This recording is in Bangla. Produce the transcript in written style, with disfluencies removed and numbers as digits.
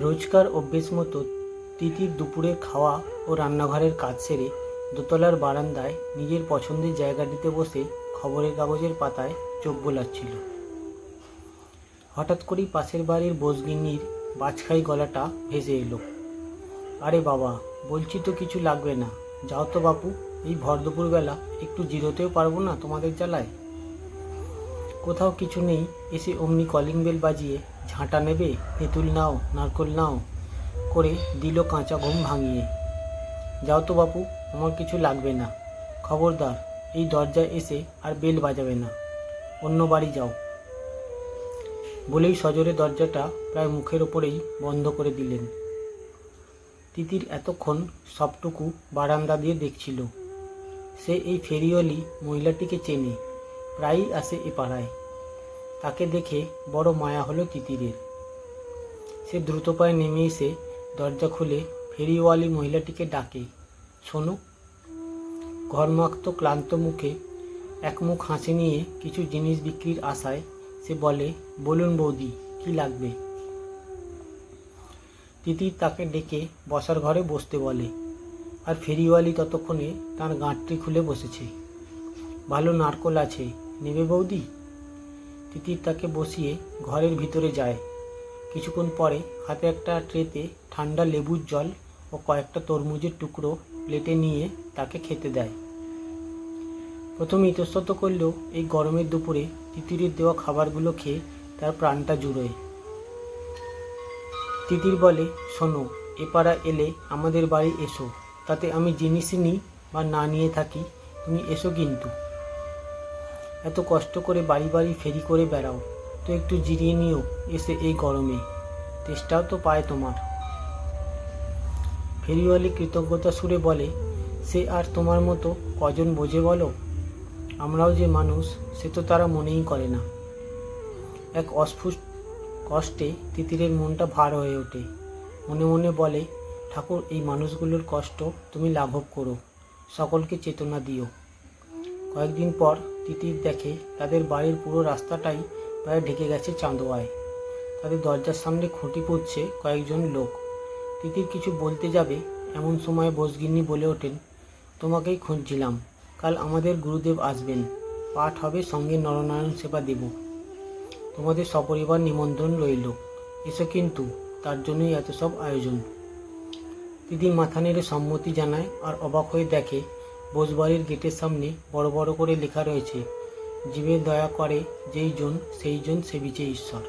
রোজকার অভ্যেস মতো তিতির দুপুরের খাওয়া ও রান্নাঘরের কাজ সেরে দোতলার বারান্দায় নিজের পছন্দের জায়গাটিতে বসে খবরের কাগজের পাতায় চোখ বোলাচ্ছিল। হঠাৎ করেই পাশের বাড়ির বোসগিন্নির বাজখাই গলাটা ভেসে এলো। আরে বাবা, বলছি তো কিছু লাগবে না, যাও তো বাপু, এই ভর দুপুরবেলা একটু জিরোতেও পারবো না তোমাদের জ্বালায়। কোথাও কিছু নেই, এসে অমনি কলিং বেল বাজিয়ে ঝাঁটা নেবে, তেঁতুল নাও, নারকোল নাও করে দিল কাঁচা ঘুম ভাঙিয়ে। যাও তো বাপু, আমার কিছু লাগবে না, খবরদার এই দরজায় এসে আর বেল বাজাবে না, অন্য বাড়ি যাও। বলেই সজোরে দরজাটা প্রায় মুখের ওপরেই বন্ধ করে দিলেন। তিতির এতক্ষণ সবটুকু বারান্দা দিয়ে দেখছিল। সে এই ফেরিওয়ালি মহিলাটিকে চেনে, প্রায়ই আসে এ পাড়ায়। তাকে দেখে বড় মায়া হলো তিতিরের। সে দ্রুত পায়ে নেমে এসে দরজা খুলে ফেরিওয়ালি মহিলাটিকে ডাকে, শোনো। ঘর্মাক্ত ক্লান্ত মুখে এক মুখ হাসি নিয়ে কিছু জিনিস বিক্রির আশায় সে বলে, বলুন বৌদি, কি লাগবে? তিতির তাকে ডেকে বসার ঘরে বসতে বলে, আর ফেরিওয়ালি ততক্ষণে তার গাঁটটি খুলে বসেছে। ভালো নারকোল আছে, নেবে বৌদি? তিতির তাকে বসিয়ে ঘরের ভিতরে যায়। কিছুক্ষণ পরে হাতে একটা ট্রেতে ঠান্ডা লেবুর জল ও কয়েকটা তরমুজের টুকরো প্লেটে নিয়ে তাকে খেতে দেয়। প্রথমে ইতস্তত করলেও এই গরমের দুপুরে তিতিরের দেওয়া খাবারগুলো খেয়ে তার প্রাণটা জুড়োয়। তিতির বলে, শোনো, এ পাড়া এলে আমাদের বাড়ি এসো, তাতে আমি জিনিস নিই বা না নিয়ে থাকি, তুমি এসো কিন্তু। এত কষ্ট করে বাড়ি বাড়ি ফেরি করে বেড়াও, তো একটু জিরিয়ে নিও এসে এই গরমে, তেষ্টাও তো পায় তোমার। ফেরিওয়ালি কৃতজ্ঞতা সুরে বলে, সে আর তোমার মতো কজন বোঝে বলো, আমরাও যে মানুষ সে তো তারা মনেই করে না। এক অস্ফুট কষ্টে তিতিরের মনটা ভার হয়ে ওঠে। মনে মনে বলে, ঠাকুর, এই মানুষগুলোর কষ্ট তুমি লাঘব করো, সকলকে চেতনা দিও। কয়েকদিন পর তিতির দেখে তাদের বাড়ির পুরো রাস্তাটাই প্রায় ঢেকে গেছে চাঁদোয়ায়। তাদের দরজার সামনে খুঁটি পুঁতছে কয়েকজন লোক। তিতির কিছু বলতে যাবে এমন সময় বোসগিন্নি বলে ওঠেন, তোমাকেই খুঁজছিলাম, কাল আমাদের গুরুদেব আসবেন, পাঠ হবে, সঙ্গে নরনারায়ণ সেবা দেব, তোমাদের সপরিবার নিমন্ত্রণ রইল, এসো কিন্তু, তার জন্যই এত সব আয়োজন। তিতির মাথা নেড়ে সম্মতি জানায় আর অবাক হয়ে দেখে বোসবাড়ির গেটের সামনে বড় বড় করে লেখা রয়েছে, জীবের দয়া করে যেই জন সেই জন সেবিছে ঈশ্বর।